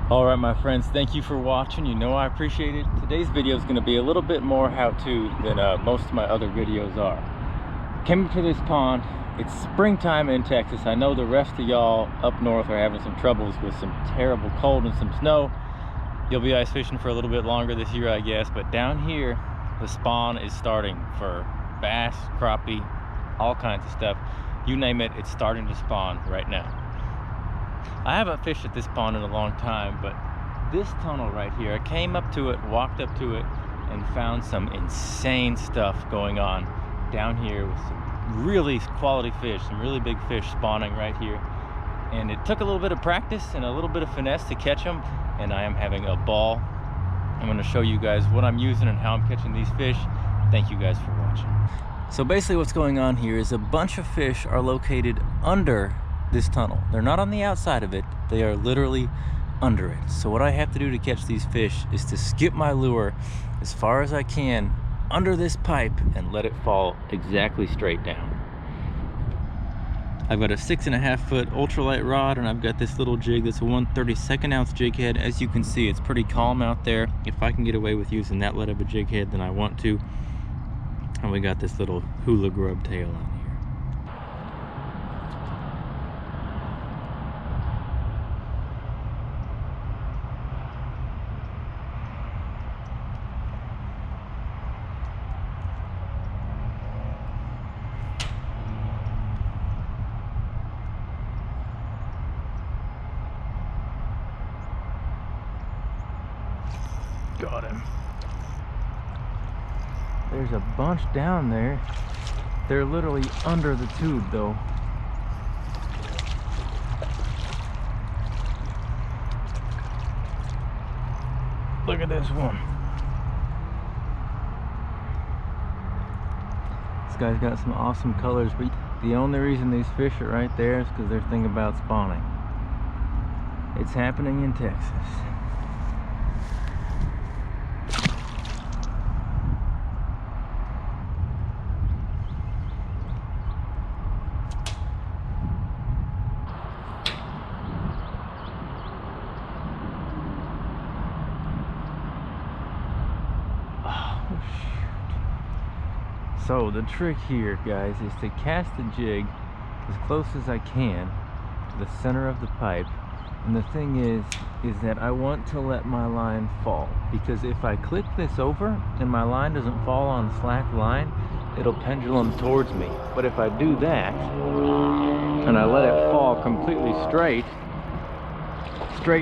All right, my friends, thank you for watching. You know I appreciate it. Today's video is going to be a little bit more how-to than most of my other videos are. Came to this pond. It's springtime in Texas. I know the rest of y'all up north are having some troubles with some terrible cold and some snow. You'll be ice fishing for a little bit longer this year, I guess, but down here the spawn is starting for bass, crappie, all kinds of stuff. You name it, it's starting to spawn right now. I haven't fished at this pond in a long time, but this tunnel right here, I came up to it, walked up to it, and found some insane stuff going on down here with some really quality fish, some really big fish spawning right here. And it took a little bit of practice and a little bit of finesse to catch them, and I am having a ball. I'm going to show you guys what I'm using and how I'm catching these fish. Thank you guys for watching. So basically what's going on here is a bunch of fish are located under this tunnel. They're not on the outside of it, they are literally under it. So what I have to do to catch these fish is to skip my lure as far as I can under this pipe and let it fall exactly straight down. I've got a 6.5 foot ultralight rod, and I've got this little jig that's a 1/32 ounce jig head. As you can see, it's pretty calm out there. If I can get away with using that lead of a jig head, then I want to. And we got this little hula grub tail on here. Got him. There's a bunch down there. They're literally under the tube though. Look at this one. This guy's got some awesome colors, but the only reason these fish are right there is because they're thinking about spawning. It's happening in Texas. So the trick here, guys, is to cast the jig as close as I can to the center of the pipe. And the thing is that I want to let my line fall, because if I click this over and my line doesn't fall on slack line, it'll pendulum towards me. But if I do that and I let it fall completely straight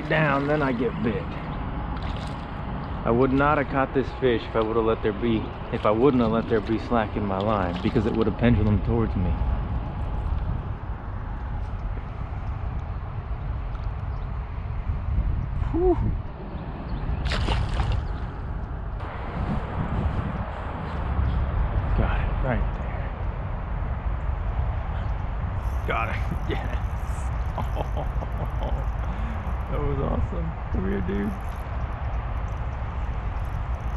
down, then I get bit. I would not have caught this fish if I wouldn't have let there be slack in my line, because it would have pendulum towards me. Whew. Got it right there. Got it. Yes. Oh, that was awesome. Come here, dude.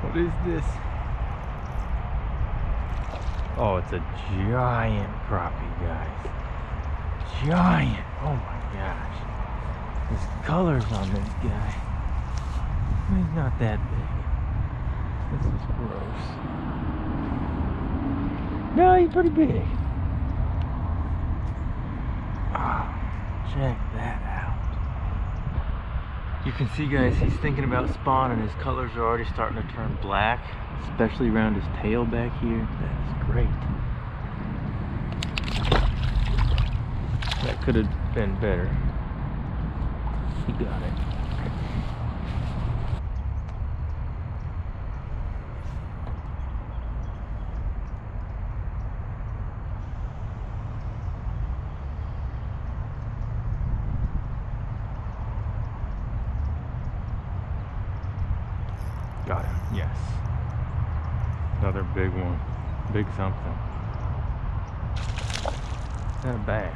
What is this? Oh, it's a giant crappie, guys. Giant. Oh my gosh. There's colors on this guy. He's not that big. This is gross. No, he's pretty big. Oh, check that out. You can see, guys, he's thinking about spawn and his colors are already starting to turn black, especially around his tail back here. That is great. That could have been better. He got it. Got him, yes. Another big one. Big something. Is that a bass?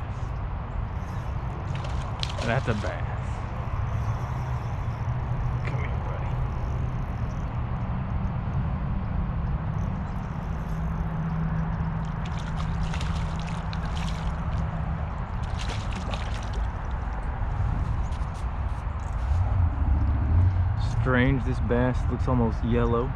That's a bass. Come here, buddy. strange, this bass looks almost yellow.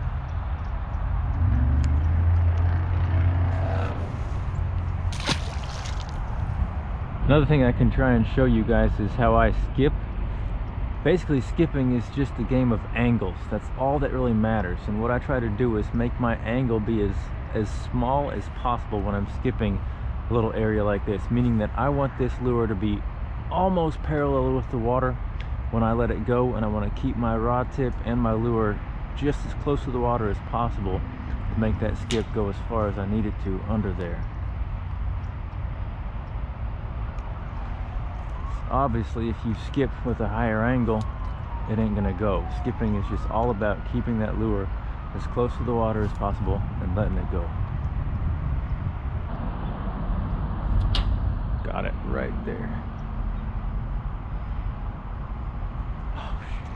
Another thing I can try and show you guys is how I skip. Basically, skipping is just a game of angles. That's all that really matters. And what I try to do is make my angle be as small as possible when I'm skipping a little area like this, meaning that I want this lure to be almost parallel with the water when I let it go, and I want to keep my rod tip and my lure just as close to the water as possible to make that skip go as far as I need it to under there. Obviously, if you skip with a higher angle, it ain't gonna go. Skipping is just all about keeping that lure as close to the water as possible and letting it go. Got it right there. Oh, shit.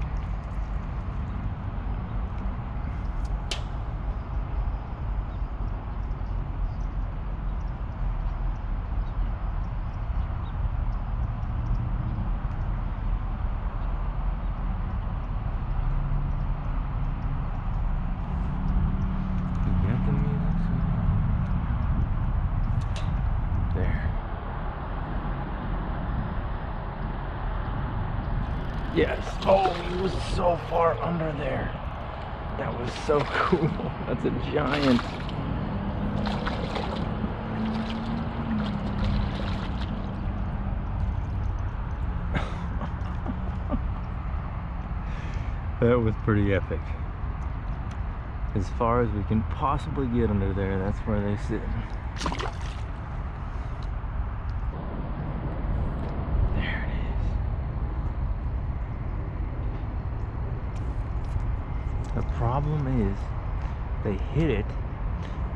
Yes. Oh, he was so far under there. That was so cool. That's a giant. That was pretty epic. As far as we can possibly get under there, that's where they sit. The problem is they hit it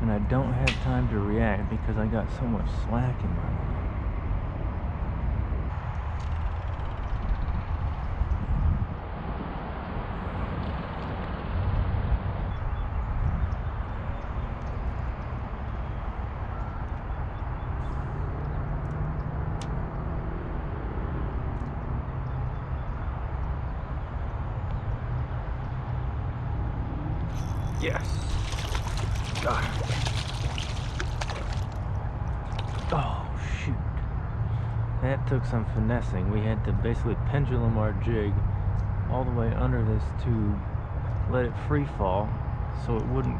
and I don't have time to react because I got so much slack in my line. Yes. Got it. Oh, shoot. That took some finessing. We had to basically pendulum our jig all the way under this tube, let it free fall so it wouldn't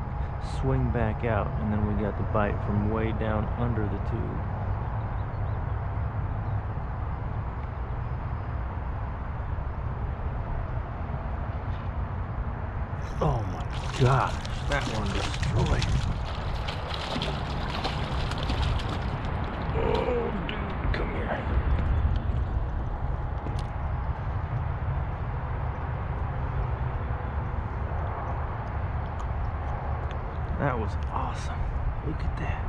swing back out, and then we got the bite from way down under the tube. Oh my gosh, that one destroyed. Oh, dude, come here. That was awesome. Look at that.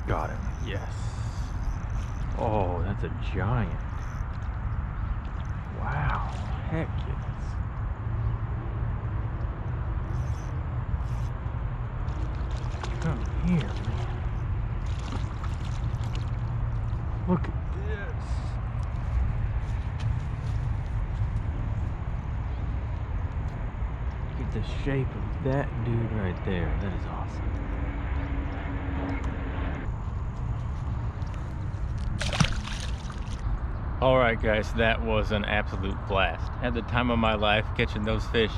Got it. Yes. Oh, that's a giant. Wow. Heck yes. Come here, man. Look at this. Look at the shape of that dude right there. That is awesome. Alright guys, that was an absolute blast. Had the time of my life catching those fish.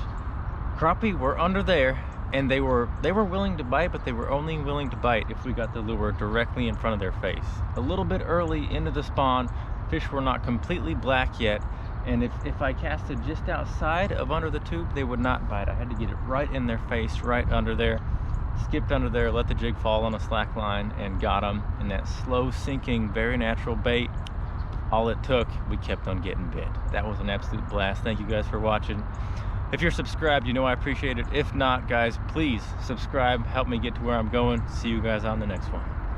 Crappie were under there and they were willing to bite, but they were only willing to bite if we got the lure directly in front of their face. A little bit early into the spawn, fish were not completely black yet, and if I casted just outside of under the tube, they would not bite. I had to get it right in their face, right under there. Skipped under there, let the jig fall on a slack line, and got them in that slow sinking, very natural bait. all it took, we kept on getting bit. That was an absolute blast. Thank you guys for watching. If you're subscribed, you know I appreciate it. If not, guys, please subscribe. Help me get to where I'm going. See you guys on the next one.